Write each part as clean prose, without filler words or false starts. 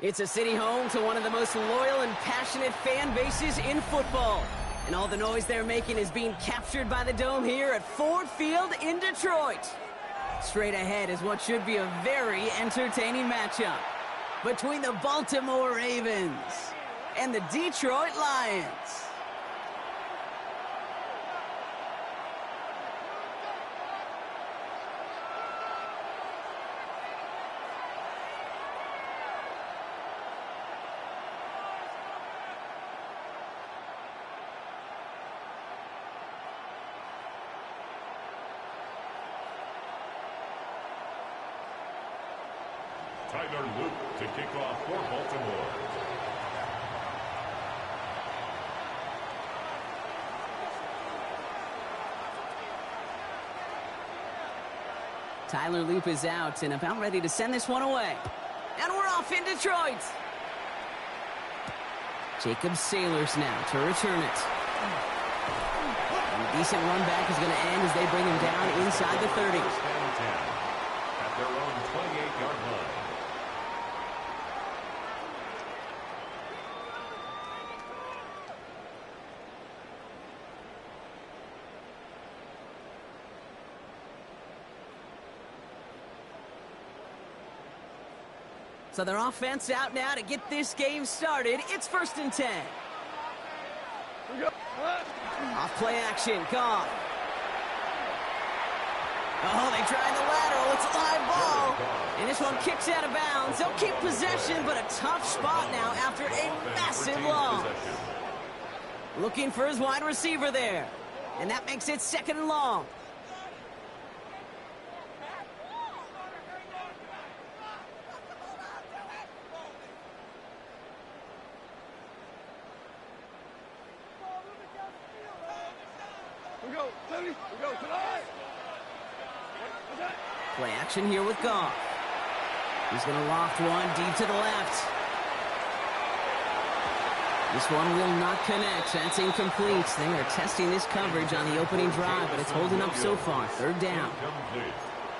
It's a city home to one of the most loyal and passionate fan bases in football. And all the noise they're making is being captured by the Dome here at Ford Field in Detroit. Straight ahead is what should be a very entertaining matchup between the Baltimore Ravens and the Detroit Lions. Tyler Luke to kick off for Baltimore. Tyler Luke is out and about ready to send this one away. And we're off in Detroit. Jacob Sailors now to return it. And a decent run back is going to end as they bring him down inside the 30. At their own 28-yard line. So their offense out now to get this game started. It's 1st and 10. Off play action, Goff. Oh, they tried the lateral. It's a live ball. And this one kicks out of bounds. They'll keep possession, but a tough spot now after a massive loss. Looking for his wide receiver there. And that makes it 2nd and long. Play action here with Goff. He's going to loft one deep to the left. This one will not connect. That's incomplete. They are testing this coverage on the opening drive, but it's holding up so far. 3rd down.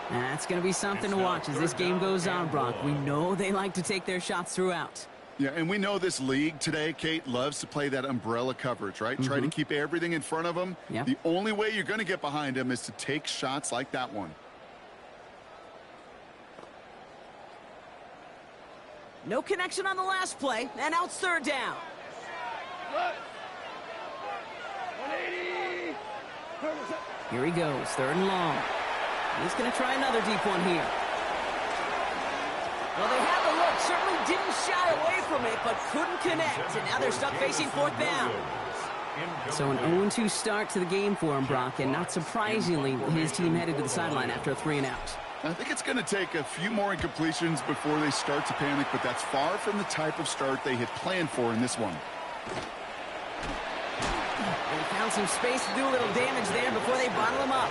That's going to be something to watch as this game goes on, Brock. We know they like to take their shots throughout. Yeah, and we know this league today, Kate, loves to play that umbrella coverage, right? Try to keep everything in front of them. Yep. The only way you're going to get behind them is to take shots like that one. No connection on the last play, and now it's 3rd down. Here he goes, 3rd and long. He's going to try another deep one here. Well, they had the look, certainly didn't shy away from it, but couldn't connect, and now they're stuck facing 4th down. So an 0-2 start to the game for him, Brock, and not surprisingly, his team headed to the sideline after a 3-and-out. I think it's going to take a few more incompletions before they start to panic, but that's far from the type of start they had planned for in this one. And he found some space to do a little damage there before they bottle him up.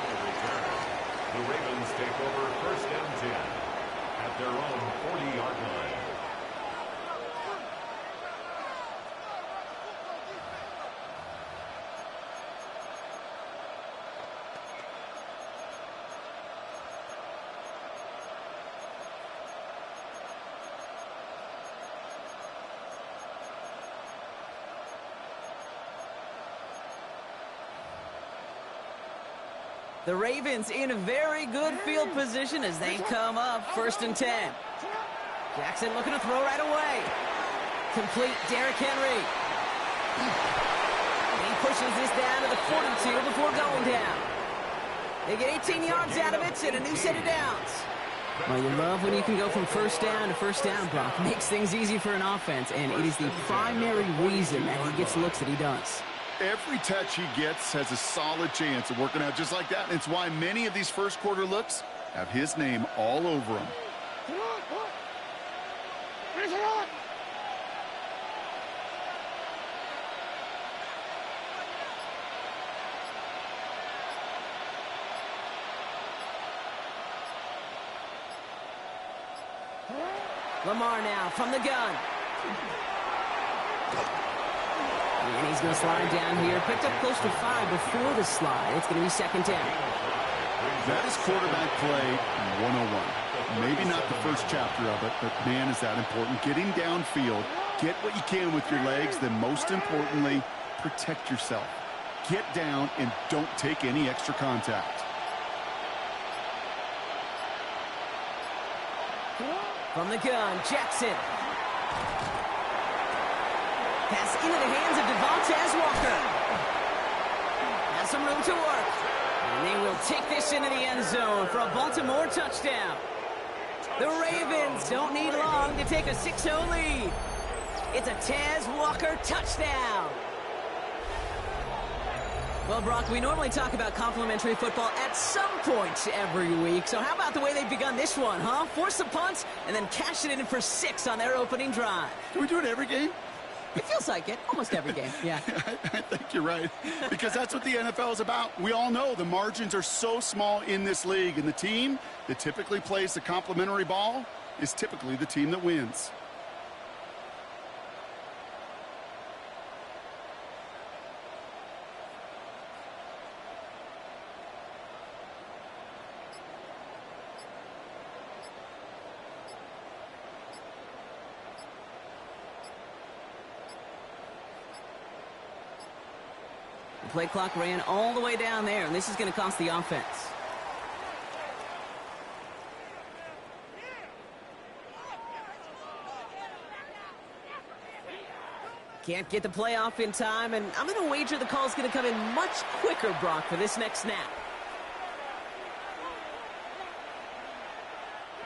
The Ravens take over 1st and 10 at their own 40-yard line. The Ravens in a very good field position as they come up 1st and 10. Jackson looking to throw right away. Complete, Derrick Henry. He pushes this down to the 42 before going down. They get 18 yards out of it and a new set of downs. Well, you love when you can go from 1st down to 1st down, Brock. Makes things easy for an offense, and it is the primary reason that he gets looks that he does. Every touch he gets has a solid chance of working out just like that. And it's why many of these first quarter looks have his name all over them. Lamar now from the gun. And he's going to slide down here. Picked up close to 5 before the slide. It's going to be 2nd down. That is quarterback play 101. Maybe not the first chapter of it, but man, is that important. Getting downfield, get what you can with your legs, then most importantly, protect yourself. Get down and don't take any extra contact. From the gun, Jackson. Pass into the hands of Devontae Walker. Has some room to work. And they will take this into the end zone for a Baltimore touchdown. The Ravens don't need long to take a 6-0 lead. It's a Taz Walker touchdown. Well, Brock, we normally talk about complimentary football at some point every week. So how about the way they've begun this one, huh? Force a punt and then cash it in for 6 on their opening drive. Can we do it every game? It feels like it. Almost every game, yeah. I think you're right. Because that's what the NFL is about. We all know the margins are so small in this league. And the team that typically plays the complimentary ball is typically the team that wins. The play clock ran all the way down there, and this is going to cost the offense. Can't get the play off in time, and I'm going to wager the call's going to come in much quicker, Brock, for this next snap.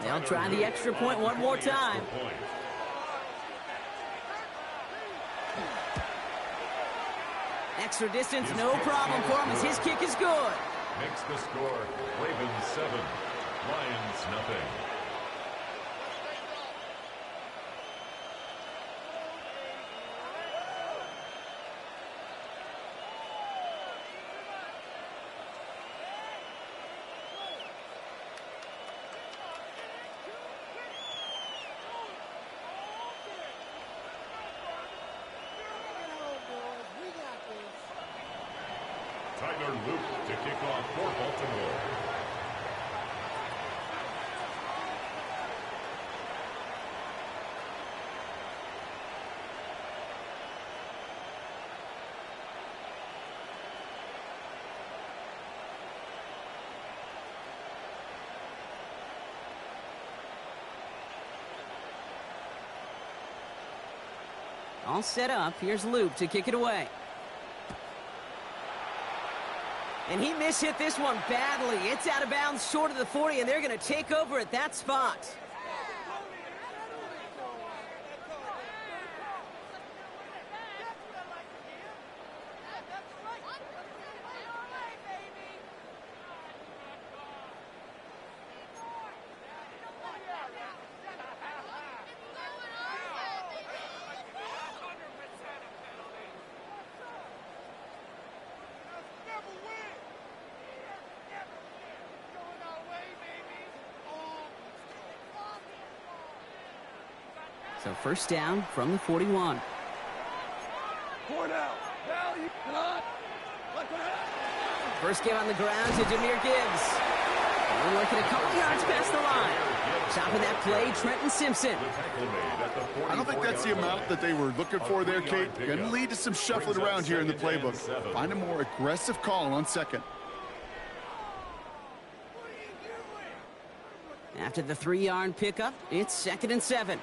They'll try the extra point one more time. Extra distance, no problem for him as his kick is good. Makes the score Ravens 7, Lions nothing. Tyler Luke to kick off for Baltimore. All set up. Here's Luke to kick it away. And he mishit this one badly. It's out of bounds short of the 40, and they're going to take over at that spot. So first down from the 41. First game on the ground to Jahmyr Gibbs. We're looking a couple yards past the line. Chopping that play, Trenton Simpson. I don't think that's the amount that they were looking for there, Kate. Going to lead to some shuffling around here in the playbook. Find a more aggressive call on second. After the 3-yard pickup, it's 2nd and 7.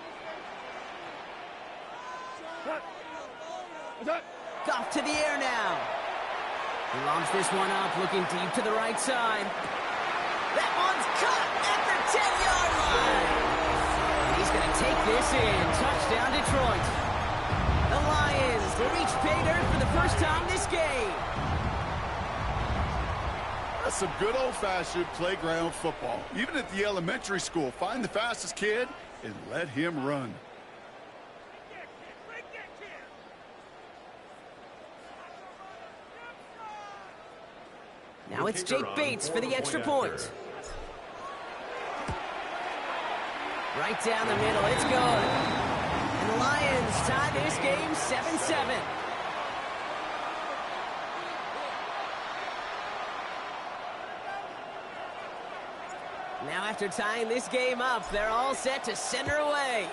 Goff to the air now. He lobs this one up, looking deep to the right side. That one's cut at the 10-yard line. And he's going to take this in. Touchdown, Detroit. The Lions reach pay dirt for the first time this game. That's some good old-fashioned playground football. Even at the elementary school, find the fastest kid and let him run. Now it's Jake Bates for the extra point. Right down the middle, it's good. And the Lions tie this game 7-7. Now after tying this game up, they're all set to send her away.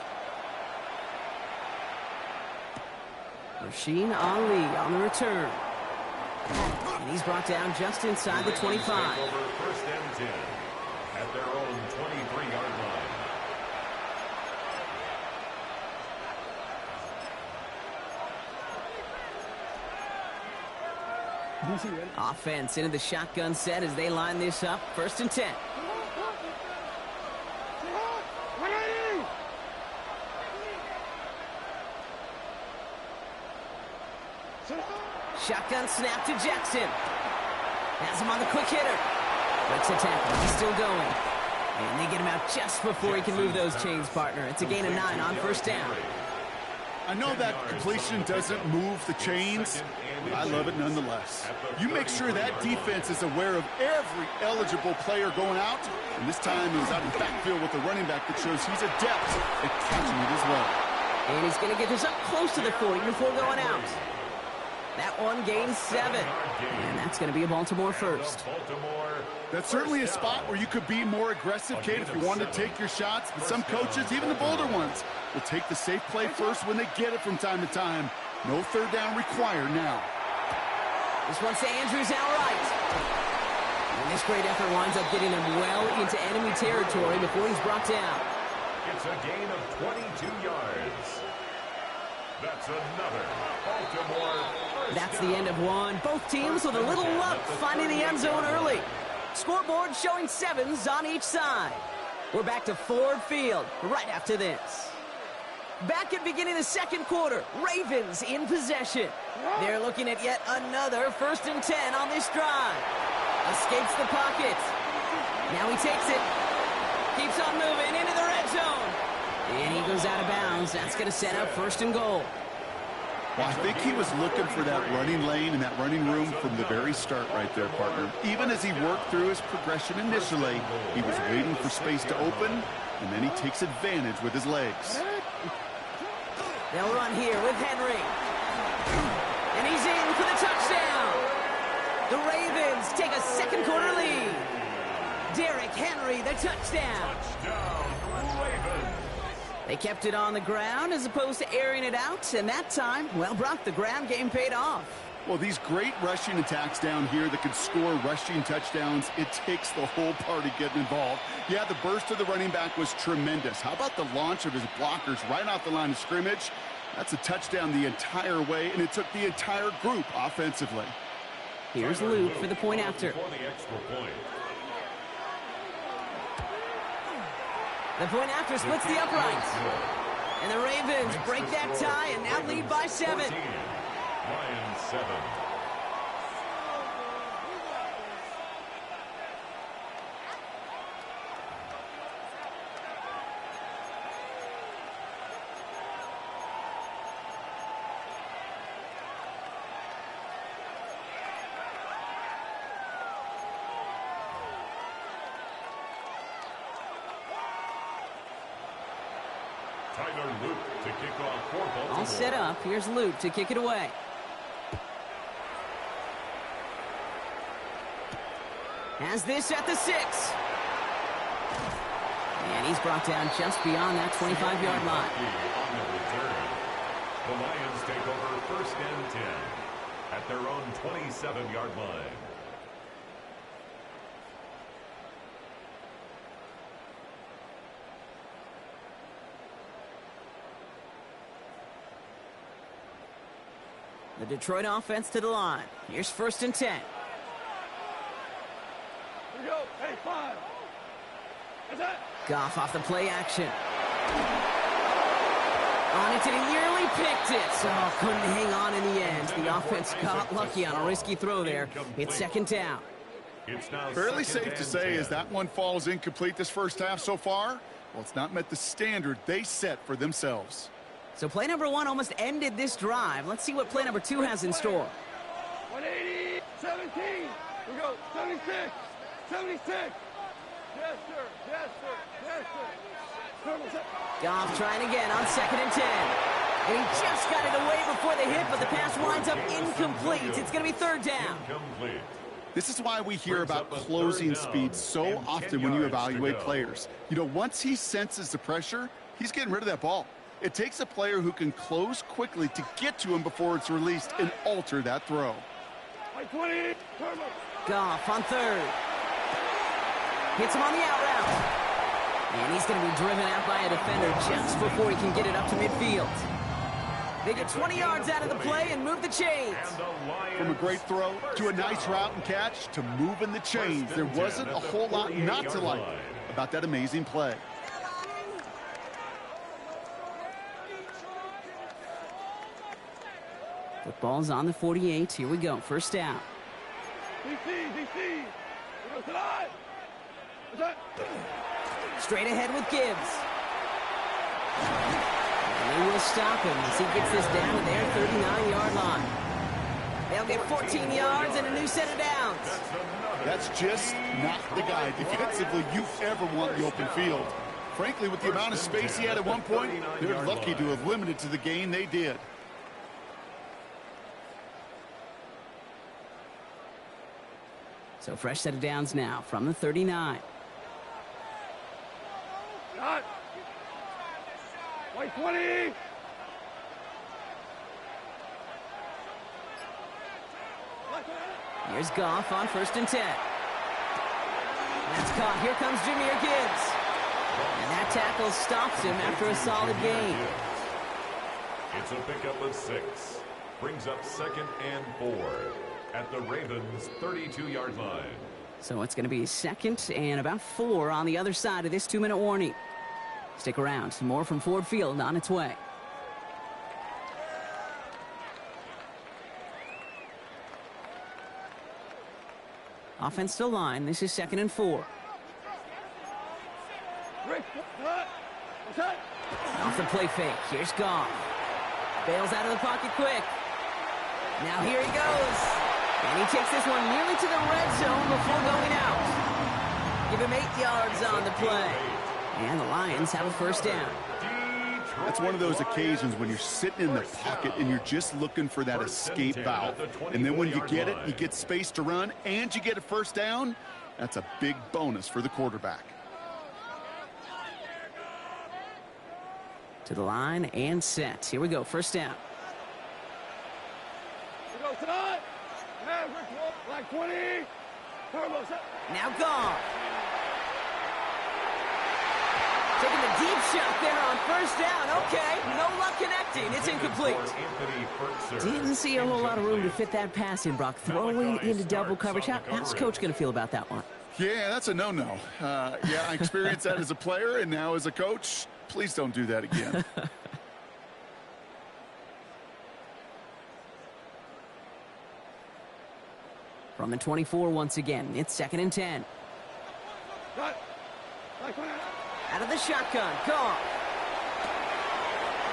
Rasheen Ali on the return. And he's brought down just inside the 25. Over first and 10 at their own 23-yard line. Offense into the shotgun set as they line this up. First and 10. Shotgun snap to Jackson. Has him on the quick hitter. Breaks a tackle. He's still going. And they get him out just before he can move those chains, partner. It's a gain of 9 on first down. I know that completion doesn't move the chains, but I love it nonetheless. You make sure that defense is aware of every eligible player going out, and this time he was out in backfield with a running back that shows he's adept at catching it as well. And he's going to get this up close to the 40 before going out. That one gains 7, and that's going to be a Baltimore first. That's certainly a spot where you could be more aggressive, Kate, if you wanted to take your shots. But some coaches, even the bolder ones, will take the safe play first when they get it from time to time. No third down required now. This one's to Andrews outright. And this great effort winds up getting him well into enemy territory before he's brought down. It's a gain of 22 yards. That's another Baltimore first That's down. the end of one. Both teams with a little luck finding the end zone early. Scoreboard showing 7s on each side. We're back to Ford Field right after this. Back at beginning of the second quarter, Ravens in possession. They're looking at yet another first and 10 on this drive. Escapes the pocket. Now he takes it. Keeps on moving into the red zone. And he goes out of bounds. That's going to set up first and goal. Well, I think he was looking for that running lane and that running room from the very start right there, partner. Even as he worked through his progression initially, he was waiting for space to open, and then he takes advantage with his legs. They'll run here with Henry. And he's in for the touchdown. The Ravens take a second quarter lead. Derrick Henry, the touchdown. Touchdown, Ravens. They kept it on the ground as opposed to airing it out, and that time, well, Brock, the ground game paid off. Well, these great rushing attacks down here that can score rushing touchdowns, it takes the whole party getting involved. Yeah, the burst of the running back was tremendous. How about the launch of his blockers right off the line of scrimmage? That's a touchdown the entire way, and it took the entire group offensively. Here's Luke for the point after. For the extra point. The point after splits the uprights. And the Ravens break that tie and now lead by 7. 14, Lions 7. Luke to kick off for Baltimore. All set up. Here's Luke to kick it away. Has this at the 6. And he's brought down just beyond that 25-yard line. On the return, the Lions take over first and 10 at their own 27-yard line. The Detroit offense to the line. Here's first and 10. Here we go. Hey, 5. Is that? Goff off the play action. On it, and he nearly picked it. So couldn't hang on in the end. The offense got lucky on a risky throw there. It's second down. It's now Fairly second safe to and say 10. as that one falls incomplete this first half so far, well, it's not met the standard they set for themselves. So play number 1 almost ended this drive. Let's see what play number 2 has in store. 180, 17. Here we go. 76, 76. Yes, sir. Yes, sir. Yes, sir. Goff trying again on second and 10. And he just got it away before the hit, but the pass winds up incomplete. It's going to be third down. Incomplete. This is why we hear about closing speed so often when you evaluate players. You know, once he senses the pressure, he's getting rid of that ball. It takes a player who can close quickly to get to him before it's released and alter that throw. Goff on third. Hits him on the out route. And he's going to be driven out by a defender just before he can get it up to midfield. They get 20 yards out of the play and move the chains. From a great throw to a nice route and catch to moving the chains, there wasn't a whole lot not to like about that amazing play. Football's on the 48. Here we go. First down. Straight ahead with Gibbs. And they will stop him as he gets this down to their 39-yard line. They'll get 14 yards and a new set of downs. That's just not the guy defensively you ever want in the open field. Frankly, with the amount of space he had at one point, they're lucky to have limited to the gain they did. So fresh set of downs now from the 39. White 20. Here's Goff on 1st and 10. That's caught. Here comes Jahmyr Gibbs. And that tackle stops him after a solid gain. It's a pickup of 6. Brings up 2nd and 4 at the Ravens' 32-yard line. So it's going to be 2nd and about 4 on the other side of this 2-minute warning. Stick around. Some more from Ford Field on its way. Offensive line. This is 2nd and 4. Off the play fake. Here's Goff. Bails out of the pocket quick. Now here he goes. And he takes this one nearly to the red zone before going out. Give him 8 yards on the play. And the Lions have a first down. That's one of those occasions when you're sitting in the pocket and you're just looking for that escape valve. And then when you get it, you get space to run and you get a first down. That's a big bonus for the quarterback. To the line and set. Here we go. First down. Black 20. Now gone. Taking a deep shot there on first down. Okay, no luck connecting. It's incomplete. Didn't see a whole lot of room to fit that pass in, Brock. Throwing into double coverage. How's Coach going to feel about that one? Yeah, that's a no-no. Yeah, I experienced that as a player and now as a coach. Please don't do that again. From the 24 once again. It's 2nd and 10. Out of the shotgun. Goff.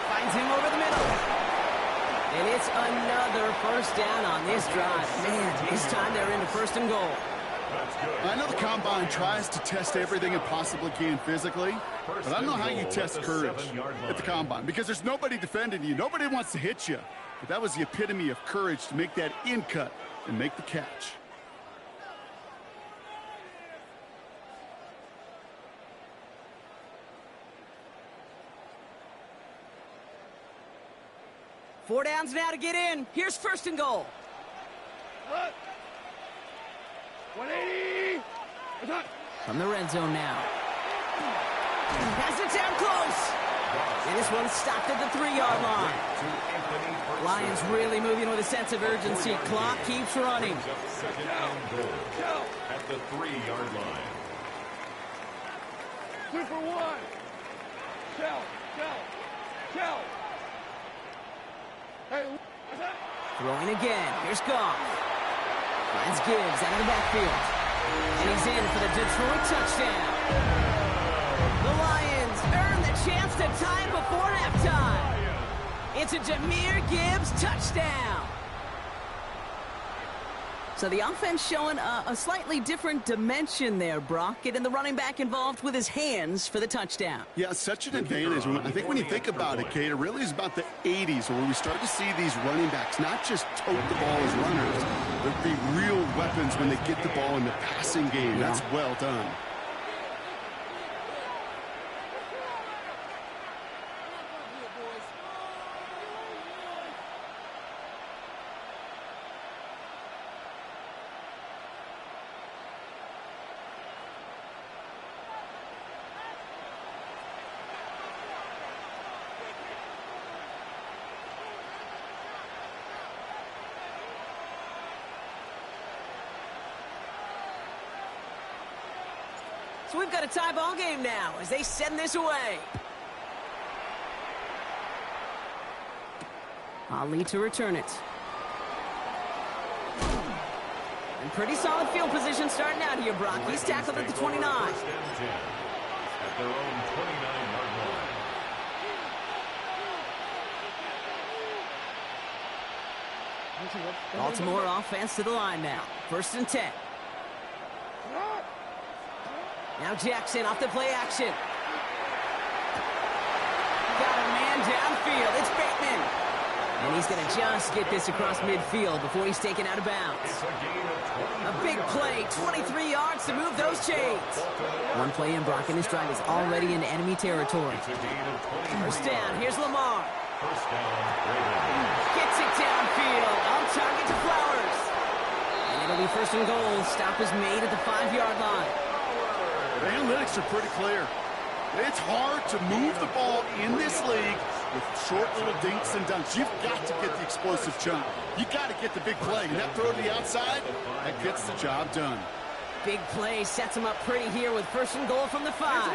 Finds him over the middle. And it's another first down on this drive. Man, this time they're into 1st and goal. I know the Combine tries to test everything it possibly can physically, but I don't know how you test courage at the Combine because there's nobody defending you. Nobody wants to hit you. But that was the epitome of courage to make that in cut and make the catch. Four downs now to get in. Here's 1st and goal. 180. From the red zone now. Pass it down close. And this one's stopped at the 3-yard line. Lions really moving with a sense of urgency. Clock keeps running. At the 3-yard line. 2 for 1. Shell. Hey, Throwing again. Here's Goff. Finds Gibbs out of the backfield. And he's in for the Detroit touchdown. The Lions earn the chance to tie it before halftime. It's a Jahmyr Gibbs touchdown. So the offense showing a slightly different dimension there, Brock, getting the running back involved with his hands for the touchdown. Yeah, such an advantage. I think when you think about it, Kate, it really is about the 80s where we start to see these running backs not just tote the ball as runners, but be real weapons when they get the ball in the passing game. That's well done. So we've got a tie ball game now as they send this away. Ali to return it. And pretty solid field position starting out here, Brock. He's tackled at the 29. At their own 29-yard line. Baltimore offense to the line now. 1st and 10. Now Jackson off the play action. Got a man downfield. It's Bateman. And he's going to just get this across midfield before he's taken out of bounds. A big play, 23 yards to move those chains. One play in, Brock, and his drive is already in enemy territory. 1st down, here's Lamar. 1st down, Gets it downfield, on target to Flowers. And it'll be 1st and goal. Stop is made at the 5-yard line. The analytics are pretty clear. It's hard to move the ball in this league with short little dinks and dunks. You've got to get the explosive chunk. You got to get the big play. And that throw to the outside, that gets the job done. Big play sets him up pretty here with 1st and goal from the 5.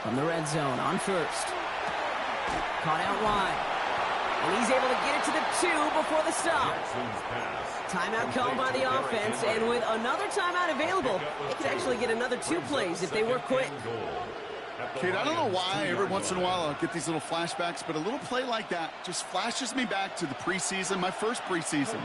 From the red zone on 1st. Caught out wide. And he's able to get it to the 2 before the stop. Timeout called by the offense, and with another timeout available, they could actually get another 2 plays if they work quick. Kate, I don't know why every once in a while I'll get these little flashbacks, but a little play like that just flashes me back to the preseason, my first preseason,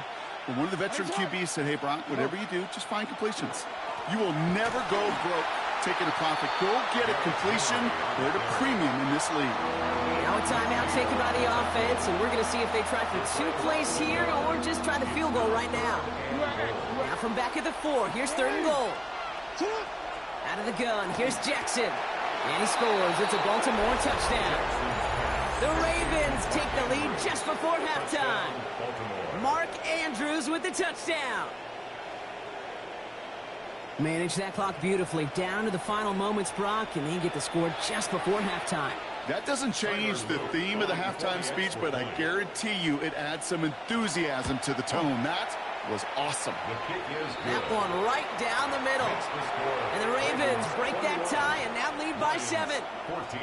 where one of the veteran QBs said, hey, Brock, whatever you do, just find completions. You will never go broke taking a profit. Go get a completion. They're at a premium in this league. Now a timeout taken by the offense, and we're going to see if they try for 2 plays here or just try the field goal right now. Now from back at the 4, here's 3rd and goal. Out of the gun, here's Jackson. And he scores. It's a Baltimore touchdown. The Ravens take the lead just before halftime. Mark Andrews with the touchdown. Manage that clock beautifully down to the final moments, Brock, and they get the score just before halftime. That doesn't change the theme of the halftime speech, but I guarantee you it adds some enthusiasm to the tone. That was awesome. That one right down the middle. And the Ravens break that tie and now lead by 7. 14.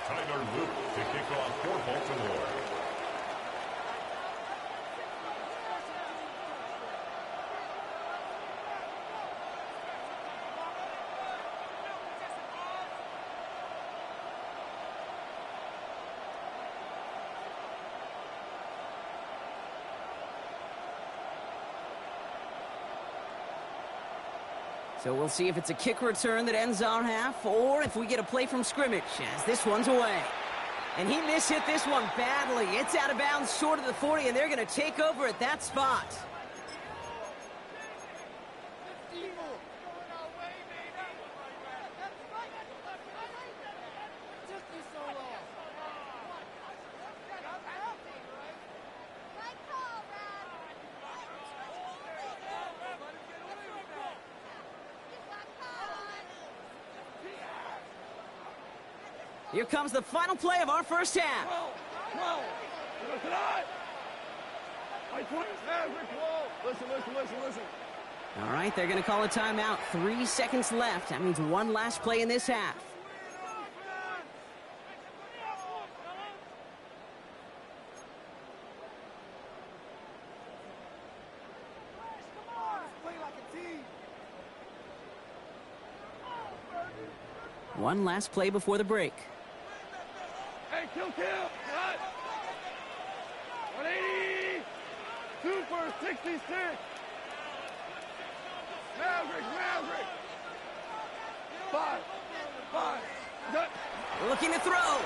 Tyler Luke to kick off for Baltimore. So we'll see if it's a kick return that ends our half or if we get a play from scrimmage as this one's away. And he mishit this one badly. It's out of bounds short of the 40, and they're going to take over at that spot. Here comes the final play of our first half. Listen. All right, they're going to call a timeout. 3 seconds left. That means one last play in this half. One last play before the break. Hey, kill. Cut. 180. 2 for 66. Maverick. 5. Cut. Looking to throw.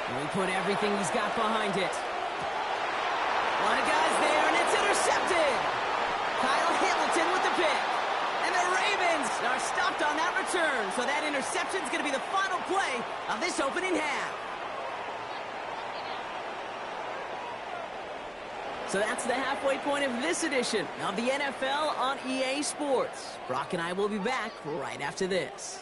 And he put everything he's got behind it. A lot of guys there, and it's intercepted. Kyle Hamilton with the pick. And the Ravens are stopped on that return. So that interception is going to be the final play of this opening half. So that's the halfway point of this edition of the NFL on EA Sports. Brock and I will be back right after this.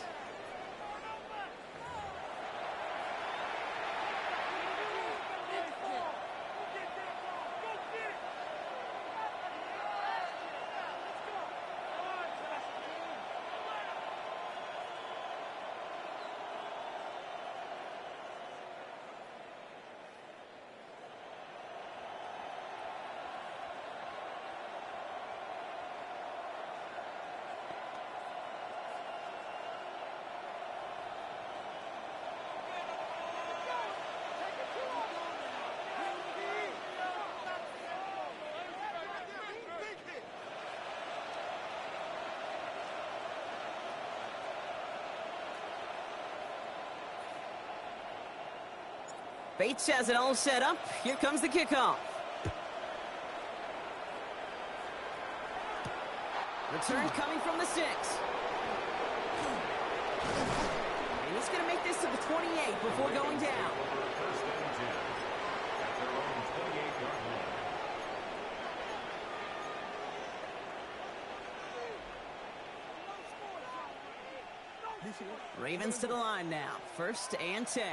Bates has it all set up. Here comes the kickoff. Return coming from the 6. And he's going to make this to the 28 before going down. First and 10 at their own 28-yard line. Ravens to the line now. First and 10.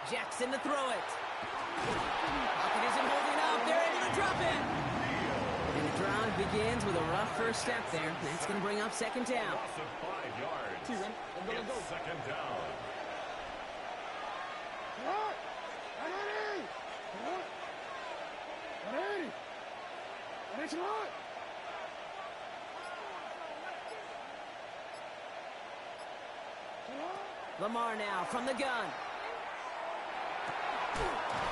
Jackson to throw it. Pocket isn't holding up. They're able to drop it. And the drive begins with a rough first step there. That's going to bring up second down. Loss of 5 yards. It's second down. Lamar now from the gun.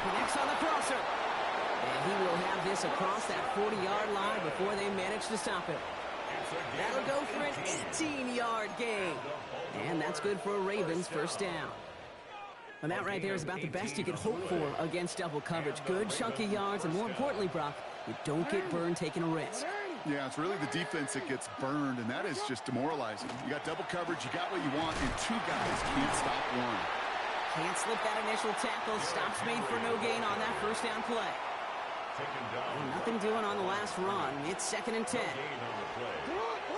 Connects on the crosser. And he will have this across that 40-yard line before they manage to stop it. That'll go for an 18-yard gain. And that's good for a Ravens first down. And that right there is about the best you could hope for against double coverage. Good chunky yards, and more importantly, Brock, you don't get burned taking a risk. Yeah, it's really the defense that gets burned, and that is just demoralizing. You got double coverage, you got what you want, and 2 guys can't stop one. Can't slip that initial tackle. Stops made for no gain on that first down play. And nothing doing on the last run. It's second and 10.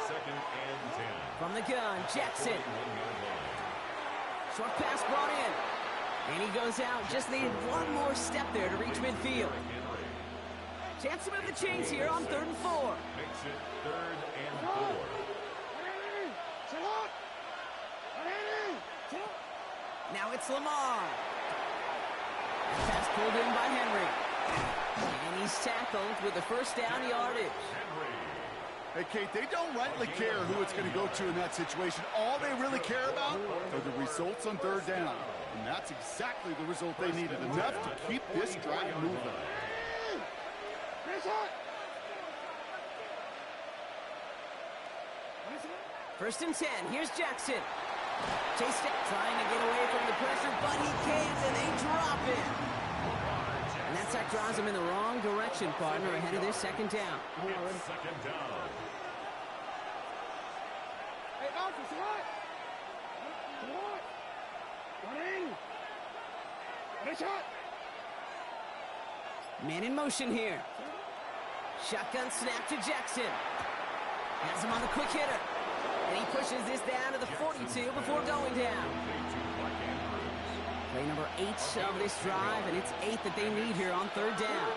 Second and 10. From the gun, Jackson. Short pass brought in. And he goes out. Just needed one more step there to reach midfield. Chance to move the chains here on 3rd and 4. Makes it 3rd and 4. Now it's Lamar. That pass pulled in by Henry. And he's tackled with the first down yardage. Hey, Kate, they don't rightly care who it's going to go to in that situation. All they really care about are the results on 3rd down. And that's exactly the result they needed. Enough to keep this drive moving. First and 10. Here's Jackson. Chase trying to get away from the pressure, but he can't, and they drop it. And that sack draws him in the wrong direction, partner, ahead of this second down. It's second down. Hey, Alfred, come on. 180. Shot. Man in motion here. Shotgun snap to Jackson. Has him on the quick hitter. And he pushes this down to the 42 before going down. Play number 8 of this drive, and it's 8 that they need here on 3rd down.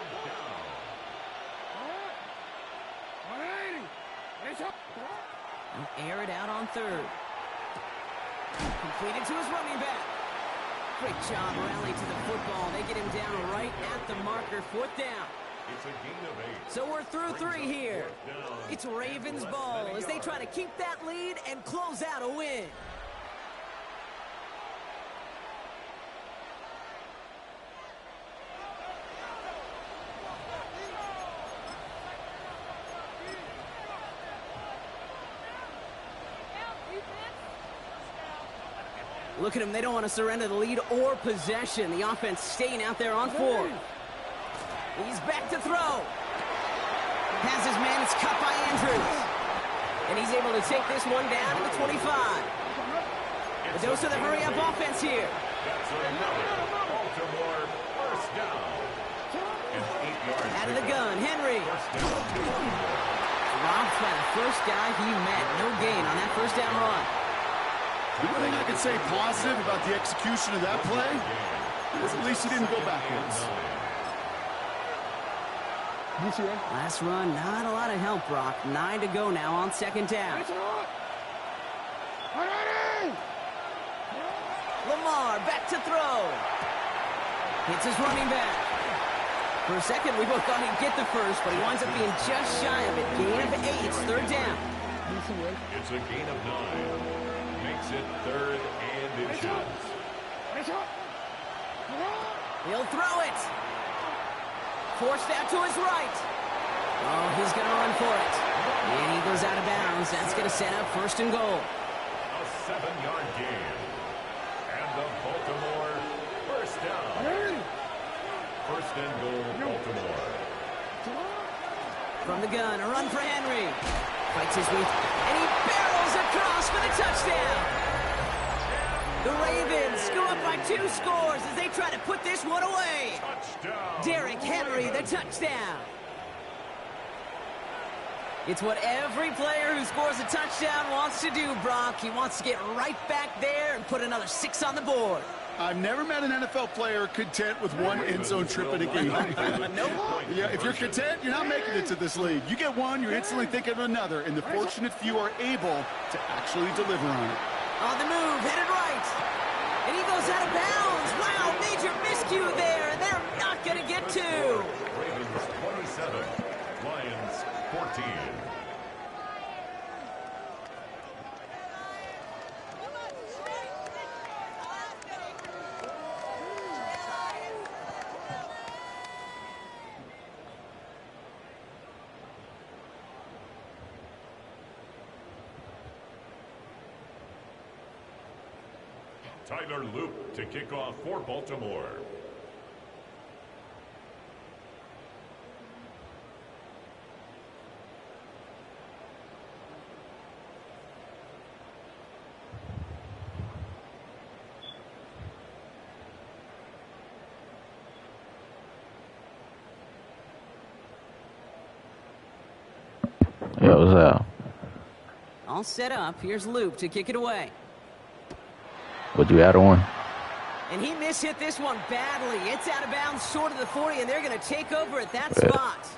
180. He'll air it out on 3rd. Completed to his running back. Great job rallying to the football. They get him down right at the marker. 4th down. It's a gain of 8. So we're through 3 here. It's Ravens ball as they try to keep that lead and close out a win. Look at them. They don't want to surrender the lead or possession. The offense staying out there on 4th. He's back to throw. Has his man. It's cut by Andrews. And he's able to take this one down to the 25. A dose of the hurry-up offense here. That's another Baltimore first down. And 8 yards. Out of the gun, Henry. First down to Baltimore. Robbed by the first guy he met. No gain on that first down run. The only thing I can say positive about the execution of that play is at least he didn't go backwards. Last run, not a lot of help, Brock. 9 to go now on 2nd down. Lamar back to throw. Hits his running back. For a second, we both thought he'd get the first, but he winds up being just shy of it. Gain of 8. It's 3rd down. It's a gain of 9. Makes it 3rd and inches. He'll throw it. Forced out to his right. Oh, he's going to run for it. And he goes out of bounds. That's going to set up 1st and goal. A 7-yard gain. And the Baltimore first down. 1st and goal, Baltimore. From the gun, a run for Henry. Fights his way, and he barrels across for the touchdown. The Ravens go up by 2 scores as they try to put this one away. Touchdown. Derrick Henry, the touchdown. It's what every player who scores a touchdown wants to do, Brock. He wants to get right back there and put another 6 on the board. I've never met an NFL player content with one end zone trip in a game. Yeah, if you're content, you're not making it to this league. You get one, you're instantly thinking of another, and the fortunate few are able to actually deliver on it. On the move, headed right. And he goes out of bounds. Wow, major miscue there, and they're not going to get 2. Ravens 27, Lions 14. Tyler Loop to kick off for Baltimore. Yeah, what's up? All set up. Here's Loop to kick it away. Would you add one? And he mishit this one badly. It's out of bounds short of the 40, and they're going to take over at that spot.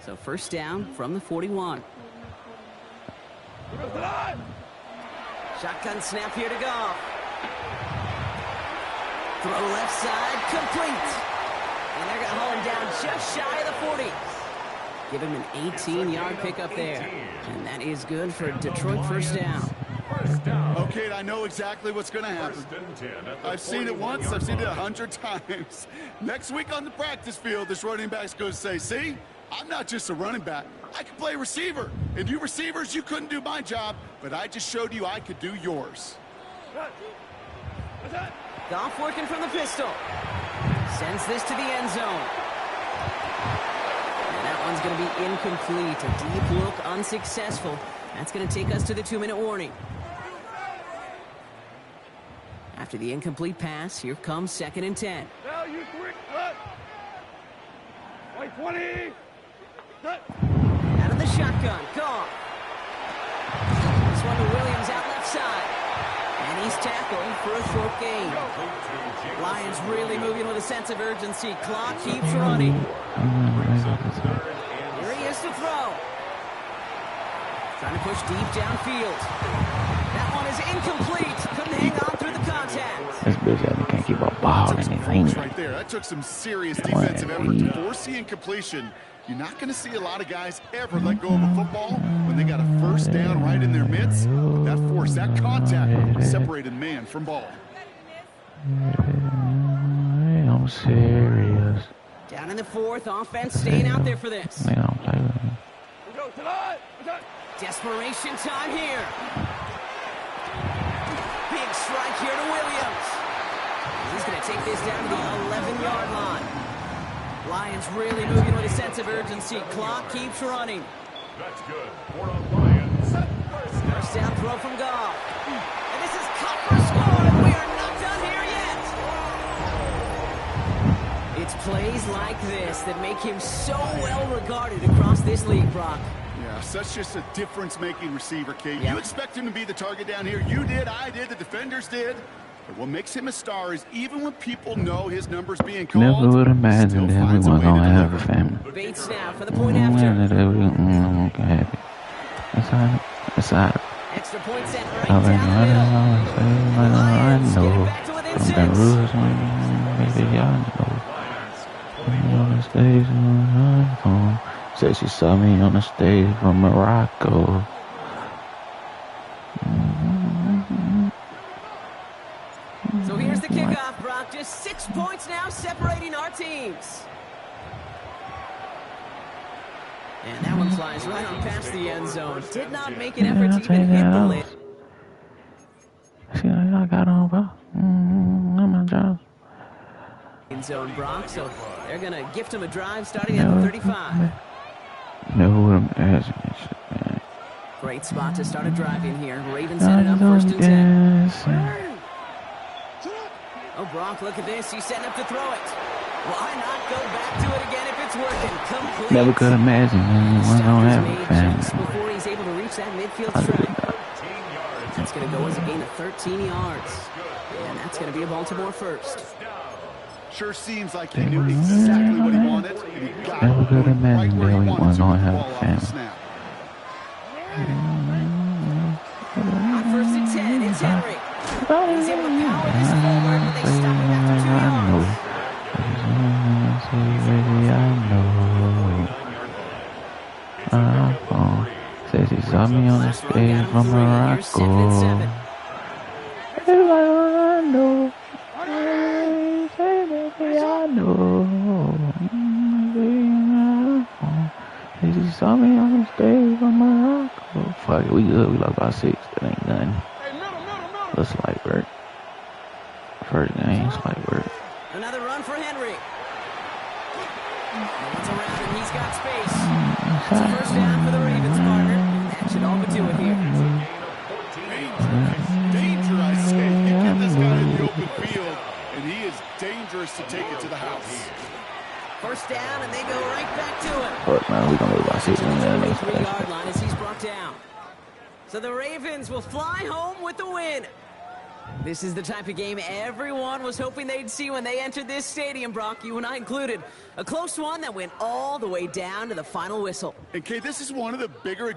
So 1st down from the 41. Shotgun snap here to Goff. Throw left side, complete. And they're going to haul him down just shy of the 40. Give him an 18-yard pickup there. And that is good for Detroit 1st down. Okay, I know exactly what's going to happen. I've seen it once, I've seen it 100 times. Next week on the practice field, this running back's going to say, see, I'm not just a running back. I can play receiver. And you receivers, you couldn't do my job, but I just showed you I could do yours. Goff working from the pistol. Sends this to the end zone. And that one's going to be incomplete. A deep look, unsuccessful. That's going to take us to the 2-minute warning. After the incomplete pass, here comes 2nd and 10. Now you quick, cut. Right 20. Cut. Out of the shotgun, Goff. This Nice tackle for a short gain. Lions really moving with a sense of urgency. Clock keeps running. Here he is to throw. Trying to push deep downfield. That one is incomplete. Couldn't hang on through the contact. This bitch out can't keep a ball in his hand. Right there. That took some serious defensive effort to force the incompletion. You're not going to see a lot of guys ever let go of a football when they got a first down right in their midst. But that force, that contact, separated man from ball. I'm serious. Down in the fourth, offense staying out there for this. They don't play with me. Desperation time here. Big strike here to Williams. He's going to take this down to the 11-yard line. Lions really moving with a sense of urgency. Clock keeps running. That's good. 4 on Lions. First down throw from Goff. And this is cut for a score, and we are not done here yet. It's plays like this that make him so well regarded across this league, Brock. Yeah, such just a difference-making receiver, Kate. Yep. You expect him to be the target down here. You did, I did, the defenders did. But what makes him a star is even when people know his number's being called, Never would imagine that we were gonna have a family. Bates now for the point after. Okay. That's out. Extra point set right I down the middle. Lions know. getting back to within I'm 6. the rules, maybe y'all know. On the stage, said she saw me on the stage from Morocco. So here's the kickoff, Brock. Just 6 points now separating our teams. And that one flies right on past the end zone. Did not make an effort to even hit the lid. See, I got on, bro. I'm my job. End zone, Brock. So they're going to gift him a drive starting at the 35. No, I'm asking this shit, man. Great spot to start a drive in here. Ravens set it up first and 10. Oh, Brock, look at this. He's setting up to throw it. Why not go back to it again if it's working? Complete. Never could imagine when I don't have a Just family. before he's able to reach that midfield strike. That's going to go as a gain of 13 yards. And that's going to be a Baltimore first. Sure seems like he knew exactly what he wanted, and he got Never could it right imagine where he that we wanted weren't to gonna with the have ball a off the family. snap. On first and 10, it's Henry. He's able to power this forward, but they stop him after 2 yards. Says he saw me on the stage from Morocco. I know. Says he saw me on the stage from Morocco. Fuck it, we good. We lost by 6. That ain't nothing. Let's slight work. First game, slight work. Another run for Henry. No one's around him. He's got space. It's a first down for the Ravens, partner. That should all but do it here. Danger, I say. You get this guy in the open field, and he is dangerous to take it to the house. First down, and they go right back to it. Fuck, man, we gonna lose by 6. 3-yard line as he's brought down. So the Ravens will fly home with the win. This is the type of game everyone was hoping they'd see when they entered this stadium, Brock, you and I included. A close one that went all the way down to the final whistle. And Kay, this is one of the bigger